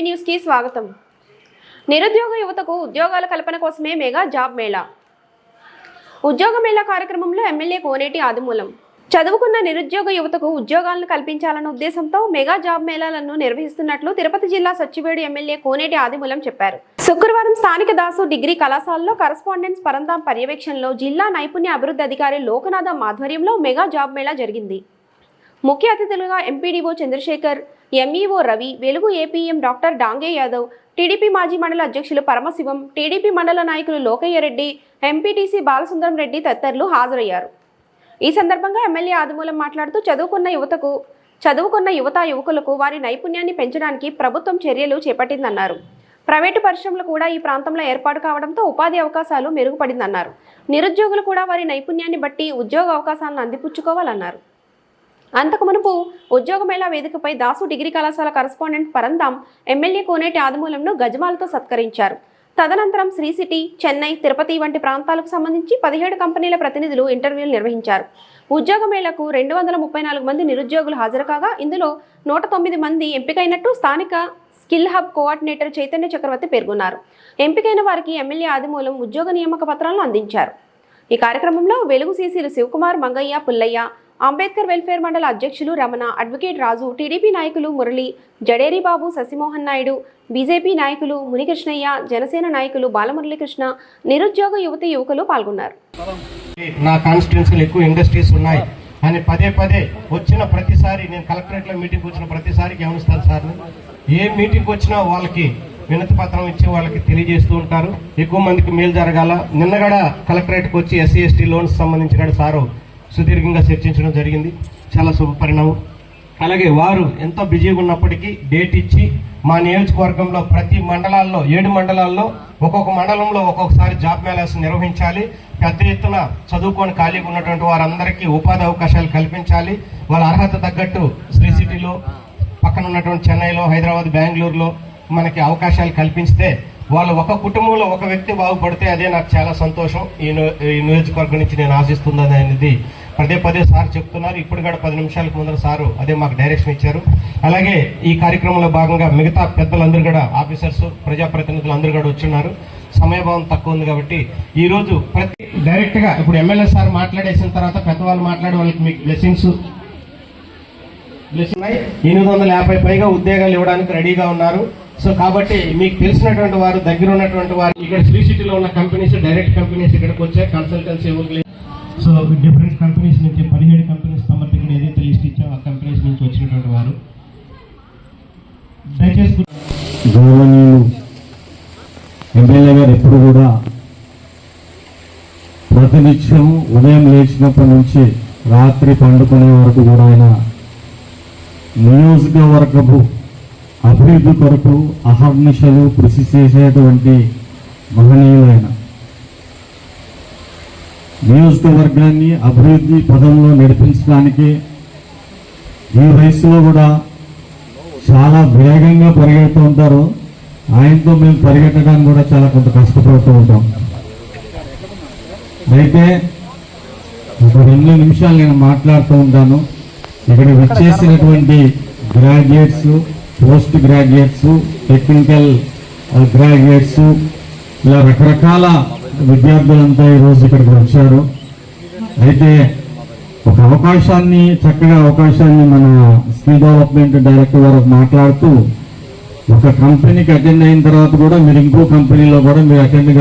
News కి స్వాగతం. నిరుద్యోగ యువతకు ఉద్యోగాల కల్పన కోసమే మెగా జాబ్ మేళా. ఉద్యోగ మేళా కార్యక్రమంలో ఎమ్మెల్యే కోనేటి ఆదిమూలం చదువుకున్న నిరుద్యోగ యువతకు ఉద్యోగాలను కల్పించాలన్న ఉద్దేశంతో మెగా జాబ్ మేళాలను నిర్వహిస్తున్నట్లు తిరుపతి జిల్లా సచ్చివేడు ఎమ్మెల్యే కోనేటి ఆదిమూలం చెప్పారు. శుక్రవారం స్థానిక దాసు డిగ్రీ కళాశాలలో కరస్పాండెన్స్ పరంధాం పర్యవేక్షణలో జిల్లా నైపుణ్య అభివృద్ధి అధికారి లోకనాథం ఆధ్వర్యంలో మెగా జాబ్ మేళా జరిగింది. ముఖ్య అతిథులుగా ఎంపీడీఓ చంద్రశేఖర్, ఎంఈఓ రవి, వెలుగు APM doctor Dange Yadav, TDP మాజీ మండల అధ్యక్షులు పరమశివం, టీడీపీ మండల నాయకులు లోకయ్య రెడ్డి, ఎంపీటీసీ బాలసుందరం రెడ్డి తదితరులు హాజరయ్యారు. ఈ సందర్భంగా ఎమ్మెల్యే ఆదిమూలం మాట్లాడుతూ చదువుకున్న యువకులకు వారి నైపుణ్యాన్ని పెంచడానికి ప్రభుత్వం చర్యలు చేపట్టిందన్నారు. ప్రైవేటు పరిశ్రమలు కూడా ఈ ప్రాంతంలో ఏర్పాటు కావడంతో ఉపాధి అవకాశాలు మెరుగుపడిందన్నారు. నిరుద్యోగులు కూడా వారి నైపుణ్యాన్ని బట్టి ఉద్యోగ అవకాశాలను అందిపుచ్చుకోవాలన్నారు. అంతకు మునుపు ఉద్యోగ మేళా వేదికపై దాసు డిగ్రీ కళాశాల కరస్పాండెంట్ పరంధాం ఎమ్మెల్యే కోనేటి ఆదిమూలంను గజమాలతో సత్కరించారు. తదనంతరం శ్రీ సిటీ, చెన్నై, తిరుపతి వంటి ప్రాంతాలకు సంబంధించి 17 కంపెనీల ప్రతినిధులు ఇంటర్వ్యూలు నిర్వహించారు. ఉద్యోగ మేళకు 234 మంది నిరుద్యోగులు హాజరు కాగా ఇందులో 109 మంది ఎంపికైనట్టు స్థానిక స్కిల్ హబ్ కోఆర్డినేటర్ చైతన్య చక్రవర్తి పేర్కొన్నారు. ఎంపికైన వారికి ఎమ్మెల్యే ఆదిమూలం ఉద్యోగ నియామక పత్రాలను అందించారు. ఈ కార్యక్రమంలో వెలుగు సీసీలు శివకుమార్, మంగయ్య, పుల్లయ్య, అంబేద్కర్ వెల్ఫేర్ మండల అధ్యక్షులు రమణ, అడ్వకేట్ రాజు, టీడీపీ నాయకులు మురళి, జడేరి బాబు, శశిమోహన్ నాయుడు, బీజేపీ నాయకులు మునికృష్ణయ్య, జనసేన నాయకులు బాలమురళీకృష్ణ, నిరుద్యోగ యువకులు పాల్గొన్నారు. నా కాన్స్టిట్యున్సీలో ఎక్కువ ఇండస్ట్రీస్ ఉన్నాయి అని పదే వచ్చిన ప్రతిసారి నేను కలెక్టరేట్లో మీటింగ్ వచ్చిన ప్రతిసారి గమనిస్తాను సార్. ఏ మీటింగ్ వచ్చినా వాళ్ళకి వినతి పత్రం ఇచ్చి వాళ్ళకి తెలియజేస్తూ ఉంటారు. ఎక్కువ మందికి మేలు జరగాల. నిన్న కూడా కలెక్టరేట్కి వచ్చి ఎస్సీ ఎస్టీ లోన్స్ సంబంధించి కూడా సారు సుదీర్ఘంగా చర్చించడం జరిగింది. చాలా శుభ పరిణామం. అలాగే వారు ఎంతో బిజీగా ఉన్నప్పటికీ డేట్ ఇచ్చి మా నియోజకవర్గంలో ప్రతి మండలాల్లో 7 మండలాల్లో ఒక్కొక్క మండలంలో ఒక్కొక్కసారి జాబ్ మేళాస్ నిర్వహించాలి. పెద్ద ఎత్తున చదువుకొని ఖాళీగా ఉన్నటువంటి వారందరికీ ఉపాధి అవకాశాలు కల్పించాలి. వాళ్ళ అర్హత తగ్గట్టు శ్రీ సిటీలో, పక్కన ఉన్నటువంటి చెన్నైలో, హైదరాబాద్, బెంగళూరులో మనకి అవకాశాలు కల్పిస్తే వాళ్ళు ఒక కుటుంబంలో ఒక వ్యక్తి బాగుపడితే అదే నాకు చాలా సంతోషం. ఈ నియోజకవర్గం నుంచి నేను ఆశిస్తుంది అనేది పదే సార్ చెప్తున్నారు. ఇప్పుడు కూడా 10 నిమిషాలకు ముందర సారు అదే మాకు డైరెక్షన్ ఇచ్చారు. అలాగే ఈ కార్యక్రమంలో భాగంగా మిగతా పెద్దలందరూ కూడా, ఆఫీసర్స్, ప్రజాప్రతినిధులు అందరూ కూడా వచ్చున్నారు. సమయభావం తక్కువ ఉంది కాబట్టి ఈ రోజు డైరెక్ట్ గా ఇప్పుడు ఎమ్మెల్యే సార్ మాట్లాడేసిన తర్వాత పెద్దవాళ్ళు మాట్లాడే వాళ్ళకి మీకు బ్లెస్సింగ్స్ 850 పైగా ఉద్యోగాలు ఇవ్వడానికి రెడీగా ఉన్నారు. సో కాబట్టి మీకు తెలిసినటువంటి వారు, దగ్గర ఉన్నటువంటి వారు, ఇక్కడ శ్రీ సిటీలో ఉన్న కంపెనీస్, డైరెక్ట్ కంపెనీస్ ఇక్కడికి వచ్చే కన్సల్టెన్సీ ఇవ్వలేదు. సో డిఫరెంట్ కంపెనీస్ నుంచి 17 కంపెనీస్ తమ దగ్గర ఏదైతే లిస్ట్ ఇచ్చామో ఆ కంపెనీస్ నుంచి వచ్చినటువంటి వారు దయచేసి గౌరవనీయులు ఎమ్మెల్యే గారు ఎప్పుడు కూడా ప్రతినిత్యం ఉదయం లేచినప్పటి నుంచి రాత్రి పండుకునే వరకు కూడా ఆయన నియోజకవర్గపు అభివృద్ధి కొరకు అహర్నిశలు కృషి చేసేటువంటి మహనీయులైన నియోజకవర్గాన్ని అభివృద్ధి పదంలో నడిపించడానికి ఈ వయసులో కూడా చాలా వేగంగా పరిగెడుతూ ఉంటారు. ఆయనతో మేము పరిగెట్టడానికి కూడా చాలా కొంత కష్టపడుతూ ఉంటాం. అయితే ఒక 2 నిమిషాలు నేను మాట్లాడుతూ ఉంటాను. ఇక్కడ వచ్చేసినటువంటి graduates, post graduates, technical graduates, ఇలా రకరకాల విద్యార్థులంతా ఈరోజు ఇక్కడికి వచ్చారు. అయితే ఒక చక్కగా అవకాశాన్ని మన స్కిల్ డెవలప్మెంట్ డైరెక్టర్ గారు మాట్లాడుతూ, ఒక కంపెనీకి అటెండ్ అయిన తర్వాత కూడా మీరు ఇంకో కంపెనీలో కూడా మీరు అటెండ్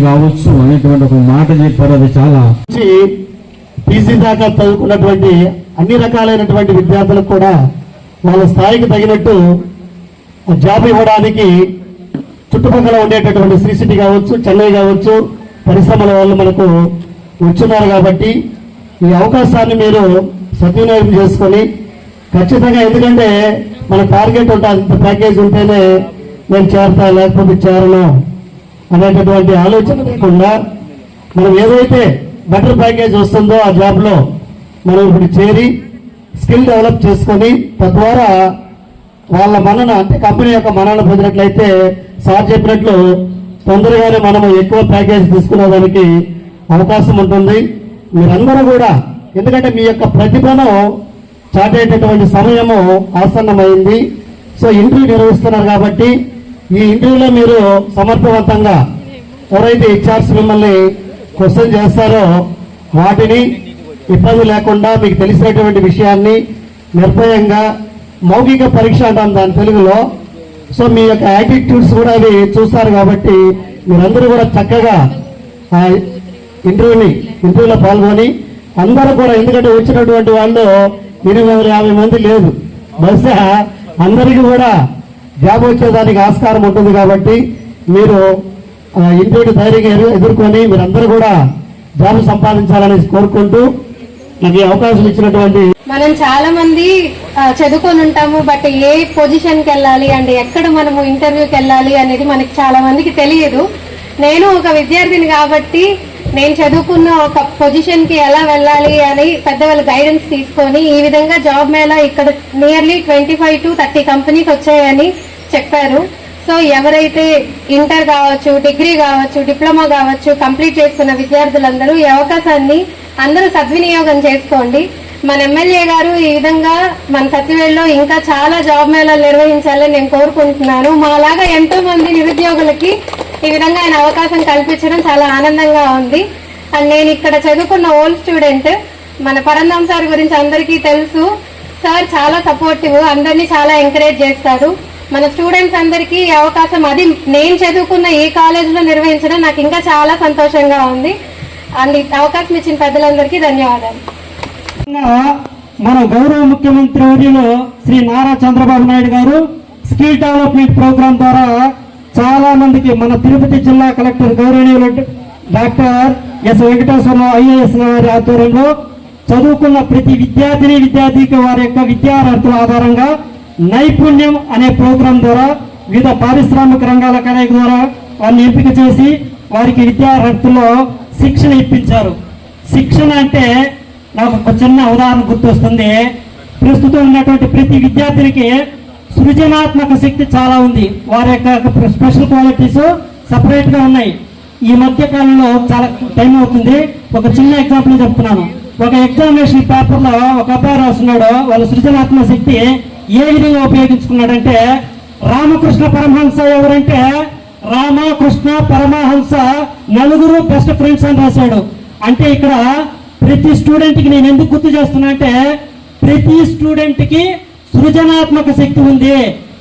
కావచ్చు అనేటువంటి ఒక మాట చెప్పారు. అది చాలా పీజీ దాకా చదువుకున్నటువంటి అన్ని రకాలైనటువంటి విద్యార్థులకు కూడా వాళ్ళ స్థాయికి తగినట్టు జాబ్ ఇవ్వడానికి చుట్టుపక్కల ఉండేటటువంటి శ్రీ సిటీ కావచ్చు, చెన్నై కావచ్చు, పరిశ్రమల వాళ్ళు మనకు వచ్చున్నారు. కాబట్టి ఈ అవకాశాన్ని మీరు సద్వినియోగం చేసుకొని ఖచ్చితంగా, ఎందుకంటే మన టార్గెట్ ఉంటుంది, ఇంత ప్యాకేజ్ ఉంటేనే నేను చేరతా లేకపోతే చేరను అనేటటువంటి ఆలోచన లేకుండా మనం ఏదైతే బెటర్ ప్యాకేజ్ వస్తుందో ఆ జాబ్లో మనం ఇప్పుడు చేరి స్కిల్ డెవలప్ చేసుకొని తద్వారా వాళ్ళ మన్నన, అంటే కంపెనీ యొక్క మన్నన పొందినట్లయితే సార్ చెప్పినట్లు తొందరగానే మనము ఎక్కువ ప్యాకేజ్ తీసుకునేదానికి అవకాశం ఉంటుంది. మీరందరూ కూడా, ఎందుకంటే మీ యొక్క ప్రతిభను చాటేటటువంటి సమయము ఆసన్నమైంది. సో ఇంటర్వ్యూ నిర్వహిస్తున్నారు కాబట్టి ఈ ఇంటర్వ్యూలో మీరు సమర్థవంతంగా ఎవరైతే హెచ్ఆర్స్ మిమ్మల్ని క్వశ్చన్ చేస్తారో వాటిని ఇబ్బంది లేకుండా మీకు తెలిసినటువంటి విషయాన్ని నిర్భయంగా మౌఖిక పరీక్ష అంటాం దాని తెలుగులో. సో మీ యొక్క యాటిట్యూడ్స్ కూడా అవి చూస్తారు కాబట్టి మీరందరూ కూడా చక్కగా ఆ ఇంటర్వ్యూలో పాల్గొని అందరూ కూడా, ఎందుకంటే వచ్చినటువంటి వాళ్ళు 850 మంది లేదు, బహుశా అందరికీ కూడా జాబ్ వచ్చేదానికి ఆస్కారం ఉంటుంది కాబట్టి మీరు ఇంటర్వ్యూ ధైర్యంగా ఎదుర్కొని మీరందరూ కూడా జాబ్ సంపాదించాలని కోరుకుంటూ నాకు ఈ అవకాశం ఇచ్చినటువంటి మనం చాలా మంది చదువుకొని ఉంటాము, బట్ ఏ పొజిషన్కి వెళ్ళాలి అండ్ ఎక్కడ మనము ఇంటర్వ్యూకి వెళ్ళాలి అనేది మనకి చాలా మందికి తెలియదు. నేను ఒక విద్యార్థిని కాబట్టి నేను చదువుకున్న ఒక పొజిషన్కి ఎలా వెళ్ళాలి అని పెద్దవాళ్ళ గైడెన్స్ తీసుకొని ఈ విధంగా జాబ్ మేళా ఇక్కడ నియర్లీ 25 to 30 కంపెనీస్ వచ్చాయని చెప్పారు. సో ఎవరైతే ఇంటర్ కావచ్చు, డిగ్రీ కావచ్చు, డిప్లొమా కావచ్చు కంప్లీట్ చేసుకున్న విద్యార్థులందరూ ఈ అవకాశాన్ని అందరూ సద్వినియోగం చేసుకోండి. మన ఎమ్మెల్యే గారు ఈ విధంగా మన సత్యవేడులో ఇంకా చాలా జాబ్ మేళాలు నిర్వహించాలని నేను కోరుకుంటున్నాను. మాలాగా ఎంతో మంది నిరుద్యోగులకి ఈ విధంగా ఆయన అవకాశం కల్పించడం చాలా ఆనందంగా ఉంది. అండ్ నేను ఇక్కడ చదువుకున్న ఓల్డ్ స్టూడెంట్. మన పరంధామ్ సార్ గురించి అందరికీ తెలుసు. సార్ చాలా సపోర్టివ్, అందరినీ చాలా ఎంకరేజ్ చేస్తారు. మన స్టూడెంట్స్ అందరికీ ఈ అవకాశం, అది నేను చదువుకున్న ఈ కాలేజీలో నిర్వహించడం నాకు ఇంకా చాలా సంతోషంగా ఉంది. అండ్ ఈ అవకాశం ఇచ్చిన పెద్దలందరికీ ధన్యవాదాలు. మన గౌరవ ముఖ్యమంత్రి వర్యులు శ్రీ నారా చంద్రబాబు నాయుడు గారు స్కిల్ డెవలప్మెంట్ ప్రోగ్రాం ద్వారా చాలా మందికి మన తిరుపతి జిల్లా కలెక్టర్ గౌరవనీయులు డాక్టర్ ఎస్ వెంకటేశ్వరరావు ఐఏఎస్ గారి ఆధ్వర్యంలో చదువుకున్న ప్రతి విద్యార్థికి వారి యొక్క విద్యార్హతల ఆధారంగా నైపుణ్యం అనే ప్రోగ్రాం ద్వారా వివిధ పారిశ్రామిక రంగాల కలయిక ద్వారా వారిని ఎంపిక చేసి వారికి విద్యార్హతల్లో శిక్షణ ఇప్పించారు. శిక్షణ అంటే నాకు ఒక చిన్న ఉదాహరణ గుర్తొస్తుంది. ప్రస్తుతం ఉన్నటువంటి ప్రతి విద్యార్థినికి సృజనాత్మక శక్తి చాలా ఉంది. వారి యొక్క స్పెషల్ క్వాలిటీస్ సపరేట్ గా ఉన్నాయి. ఈ మధ్య కాలంలో చాలా టైం అవుతుంది. ఒక చిన్న ఎగ్జాంపుల్ చెప్తున్నాను. ఒక ఎగ్జామినేషన్ పేపర్ లో ఒక అబ్బాయి రాస్తున్నాడు. వాళ్ళ సృజనాత్మక శక్తి ఏ విధంగా ఉపయోగించుకున్నాడంటే, రామకృష్ణ పరమహంస ఎవరంటే రామకృష్ణ పరమహంస నలుగురు బెస్ట్ ఫ్రెండ్స్ అని రాశాడు. అంటే ఇక్కడ ప్రతి స్టూడెంట్ కి నేను ఎందుకు గుర్తు చేస్తున్నా అంటే, ప్రతి స్టూడెంట్ కి సృజనాత్మక శక్తి ఉంది,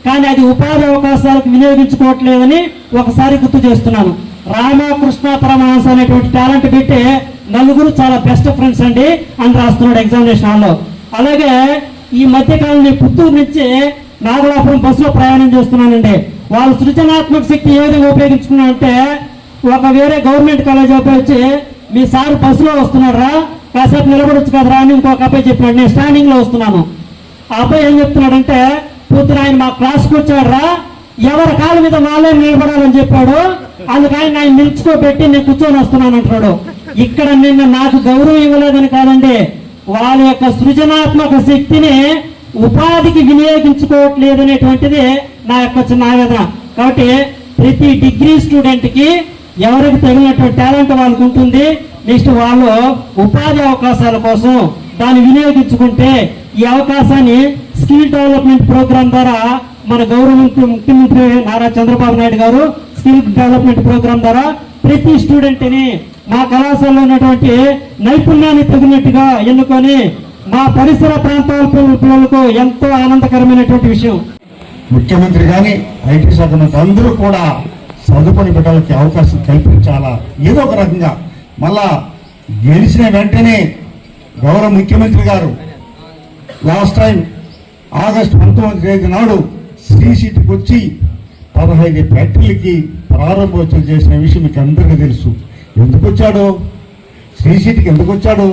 కానీ అది ఉపాధి అవకాశాలకు వినియోగించుకోవట్లేదని ఒకసారి గుర్తు చేస్తున్నాను. రామకృష్ణ పరమహంస అనేటువంటి టాలెంట్ పెట్టి నలుగురు చాలా బెస్ట్ ఫ్రెండ్స్ అండి అని రాస్తున్నాడు ఎగ్జామినేషన్ హాల్లో. అలాగే ఈ మధ్యకాలంలో పుత్తూరు నుంచి నాగలాపురం బస్సులో ప్రయాణం చేస్తున్నానండి. వాళ్ళు సృజనాత్మక శక్తి ఏ విధంగా ఉపయోగించుకున్నారంటే, ఒక వేరే గవర్నమెంట్ కాలేజ్ అబ్బాయి వచ్చి, మీ సార్ బస్సులో వస్తున్నాడు రా, కాసేపు నిలబడొచ్చు కదరా అని ఇంకొక అబ్బాయి చెప్పినాడు. నేను స్టాండింగ్ లో వస్తున్నాను. ఆ అబ్బాయి ఏం చెప్తున్నాడంటే, పొద్దున ఆయన మా క్లాస్కి వచ్చాడు రా, ఎవరి కాళ్ళ మీద వాళ్ళే నిలబడాలని చెప్పాడు, అందుకు ఆయన నిల్చుకోబెట్టి నేను కూర్చొని వస్తున్నాను అంటున్నాడు. ఇక్కడ నిన్న నాకు గౌరవం ఇవ్వలేదని కాదండి, వాళ్ళ యొక్క సృజనాత్మక శక్తిని ఉపాధికి వినియోగించుకోవట్లేదు అనేటువంటిది నా యొక్క చిన్న ఆవేదన. కాబట్టి ప్రతి డిగ్రీ స్టూడెంట్ కి ఎవరికి తగినటువంటి టాలెంట్ వాళ్ళకు ఉంటుంది. నెక్స్ట్ వాళ్ళు ఉపాధి అవకాశాల కోసం దాన్ని వినియోగించుకుంటే ఈ అవకాశాన్ని స్కిల్ డెవలప్మెంట్ ప్రోగ్రాం ద్వారా మన గౌరవ ముఖ్యమంత్రి నారా చంద్రబాబు నాయుడు గారు స్కిల్ డెవలప్మెంట్ ప్రోగ్రాం ద్వారా ప్రతి స్టూడెంట్ ని మా కళాశాలలో ఉన్నటువంటి నైపుణ్యాన్ని తగినట్టుగా ఎన్నుకొని మా పరిసర ప్రాంతాల పిల్లలకు ఎంతో ఆనందకరమైనటువంటి విషయం. ముఖ్యమంత్రి కానీ ఐటీ శాఖ మంత్రి అందరూ కూడా చదువుకొని బిడ్డలకి అవకాశం కల్పించాలా ఏదో ఒక రకంగా. మళ్ళా గెలిచిన వెంటనే గౌరవ ముఖ్యమంత్రి గారు లాస్ట్ టైం ఆగస్టు 19 నాడు శ్రీ సిటీకి వచ్చి 15 ఫ్యాక్టరీలకి ప్రారంభోత్సవం చేసిన విషయం మీకు అందరికీ తెలుసు. ఎందుకు వచ్చాడు? శ్రీ సిటీకి ఎందుకు వచ్చాడు?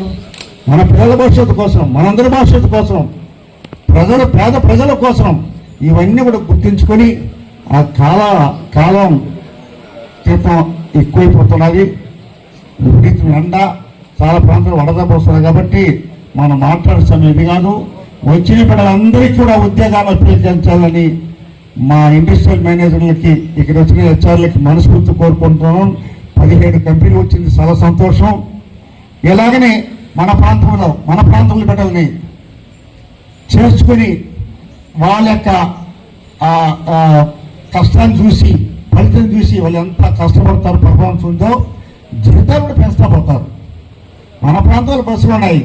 మన పిల్లల భవిష్యత్తు కోసం, మనందరి భవిష్యత్తు కోసం, పేద ప్రజల కోసం. ఇవన్నీ కూడా గుర్తించుకొని ఆ కాలం క్రితం ఎక్కువైపోతున్నది. విపరీతం ఎండ, చాలా ప్రాంతాలు వడదెబ్బ వస్తుంది కాబట్టి మనం మాట్లాడే సమయం ఇది కాదు. వచ్చిన పిల్లలందరికీ కూడా ఉద్యోగాలు అప్లికేయించాలని మా ఇండస్ట్రియల్ మేనేజర్లకి, ఇక్కడ వచ్చిన హెచ్ఆర్లకి మనస్ఫూర్తి కోరుకుంటున్నాం. 17 కంపెనీలు వచ్చింది, చాలా సంతోషం. ఇలాగనే మన ప్రాంతంలో బిడ్డల్ని చేర్చుకొని వాళ్ళ యొక్క ఆ కష్టాన్ని చూసి ఫలితం చూసి వాళ్ళు ఎంత కష్టపడతారు, పర్ఫార్మెన్స్ ఉందో జీతాలు కూడా పెంచుతా పోతారు. మన ప్రాంతాల్లో బస్సులు ఉన్నాయి,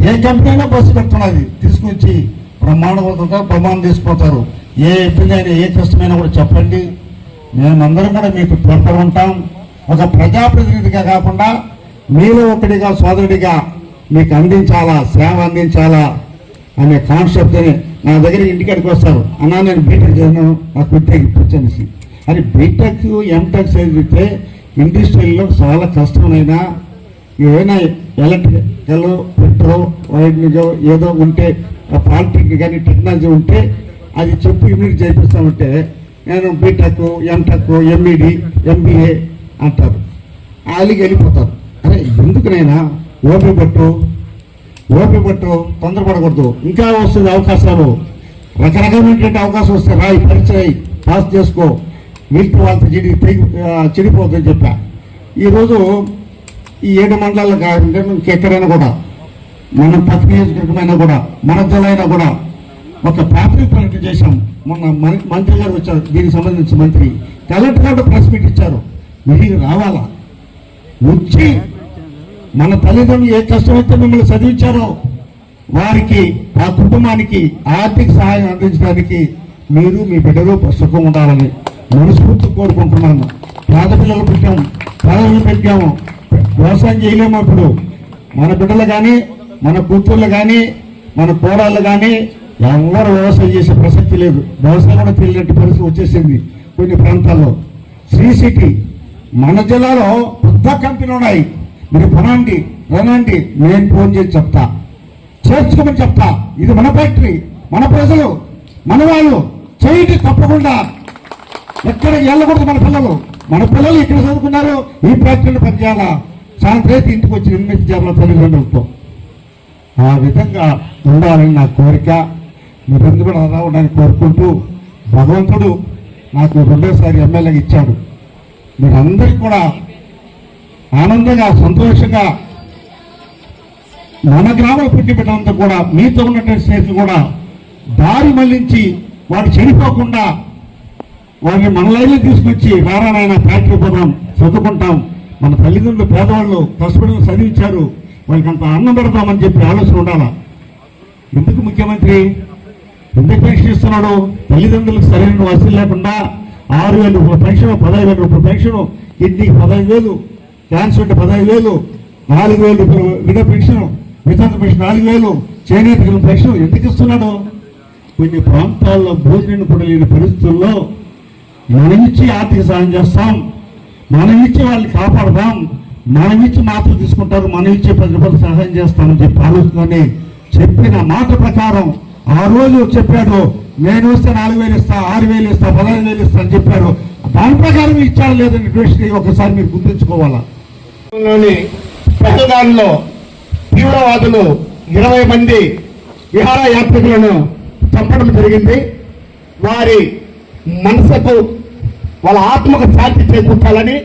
ఏ కంపెనీ అయినా బస్సు పెడుతున్నది, తీసుకొచ్చి ప్రమాణం తీసుకుపోతారు. ఏ ఇబ్బంది అయినా ఏ కష్టమైనా కూడా చెప్పండి, మేమందరం కూడా మీకు తోడ్పడి ఉంటాం. ఒక ప్రజాప్రతినిధిగా కాకుండా మీలో ఒకటిగా సోదరుడిగా మీకు అందించాలా, సేవ అందించాలా అనే కాన్సెప్ట్ని నా దగ్గర ఇంటికాడికి వస్తారు. అన్నా నేను బీటెక్ చేయను, నాకు బీటెక్ ఇప్పించనేసి. అది బీటెక్ ఎంటెక్ చదివితే ఇండస్ట్రీలో చాలా కష్టమైనా ఏదైనా ఎలక్ట్రికల్ పెట్రోల్ వైద్యులు ఏదో ఉంటే పాలిటెక్నిక్ కానీ టెక్నాలజీ ఉంటే అది చెప్పి ఇమ్యూనిట్ చేపిస్తామంటే నేను బీటెక్ ఎంటెక్ ఎంఈడి ఎంబీఏ అంటారు, వాళ్ళకి వెళ్ళిపోతారు. అరే ఎందుకునైనా ఓపిక పట్టు, తొందరపడకూడదు. ఇంకా వస్తుంది అవకాశాలు, రకరకమైనటువంటి అవకాశం వస్తే రాయి పరిచయం పాస్ చేసుకో, వీళ్ళతో వాళ్ళతో చెడిపోతుందని చెప్పా. ఈరోజు ఈ 7 మండలాలు కాకుండా ఇంకెక్కడైనా కూడా మన పక్క నియోజకవర్గమైనా కూడా మన జిల్లా కూడా ఒక పేపర్ ప్రకటన చేశాం. మొన్న మంత్రి గారు వచ్చారు, దీనికి సంబంధించిన మంత్రి కలెక్టర్ గారు ప్రెస్ మీట్ ఇచ్చారు. మీరు రావాలా, వచ్చి మన తల్లిదండ్రులు ఏ కష్టమైతే మిమ్మల్ని చదివించారో వారికి ఆ కుటుంబానికి ఆర్థిక సహాయం అందించడానికి మీరు మీ బిడ్డలు సుఖం ఉండాలని మనస్ఫూర్తి కోరుకుంటున్నాను. పేద పిల్లలు పెట్టాము, పేదలు పెట్టాము, వ్యవసాయం చేయలేము. ఇప్పుడు మన బిడ్డలు కానీ మన కూతుర్లు కానీ మన కోడళ్ళు కానీ ఎవరు వ్యవసాయం చేసే ప్రసక్తి లేదు. వ్యవసాయం కూడా తెలియనట్టు పరిస్థితి వచ్చేసింది కొన్ని ప్రాంతాల్లో. శ్రీ సిటీ మన జిల్లాలో పెద్ద కంపెనీలు ఉన్నాయి, మీరు రండి, నేను ఫోన్ చేసి చెప్తా, చేర్చుకోమని చెప్తా. ఇది మన ఫ్యాక్టరీ, మన ప్రజలు, మన వాళ్ళు చేయండి. తప్పకుండా ఎక్కడికి వెళ్ళకూడదు. మన పిల్లలు ఇక్కడ చదువుకున్నారు, ఈ ఫ్యాక్టరీలో పనిచేయాలా, సాయంత్రం ఇంటికి వచ్చి నిర్మించి చేయాల తల్లిదండ్రులతో. ఆ విధంగా ఉండాలని నా కోరిక. మీరందరూ కూడా అలా ఉండాలని కోరుకుంటూ, భగవంతుడు నాకు 2వ ఎమ్మెల్యేగా ఇచ్చాడు. మీరందరికీ కూడా ఆనందంగా సంతోషంగా మన గ్రామంలో పుట్టి పెట్టడంతో కూడా మీతో ఉన్నటువంటి స్నేహితులు కూడా దారి మళ్లించి వాడు చెడిపోకుండా వాడిని మన లైన్లో తీసుకొచ్చి రారానైనా ఫ్యాక్టరీ పోదాం, చదువుకుంటాం, మన తల్లిదండ్రులు పేదవాళ్ళు కష్టపడి చదివించారు, వాళ్ళకి అంత అన్నం పెడతామని చెప్పి ఆలోచన ఉండాలా. ఎందుకు ముఖ్యమంత్రి ఎందుకు పెన్షన్ ఇస్తున్నాడు? తల్లిదండ్రులకు సరైన వసూలు లేకుండా 6,000 రూపాయల పెన్షన్, 15,000 రూపాయల పెన్షన్, కిడ్నీకి 15,000, క్యాన్సర్ ఉంటే 15,000, 4,000 రూపాయలు విడ పెన్షన్, వితంతు పెన్షన్ 4,000, చేనేత పెన్షన్ ఎందుకు ఇస్తున్నాడు? కొన్ని ప్రాంతాల్లో భోజనం కూడా లేని పరిస్థితుల్లో మనం ఇచ్చి ఆర్థిక సాయం చేస్తాం, మనం ఇచ్చి వాళ్ళని కాపాడదాం, మనం ఇచ్చి మాటలు తీసుకుంటారు, మనం ఇచ్చే 10 రూపాయలు సహాయం చేస్తామని చెప్పి ఆలోచనని చెప్పిన మాట ప్రకారం ఆ రోజు చెప్పాడు. నేను వస్తే 4,000 ఇస్తా, 6,000 ఇస్తా, 15,000 ఇస్తా అని చెప్పారు. దాని ప్రకారం ఇచ్చాడు లేదని దృష్టి ఒకసారి మీరు గుర్తుంచుకోవాలా. పెద్దదానిలో తీవ్రవాదులు 20 మంది విహారయాత్రికులను చంపడం జరిగింది. వారి మనసుకు వాళ్ళ ఆత్మకు శాంతి చేకూర్చాలని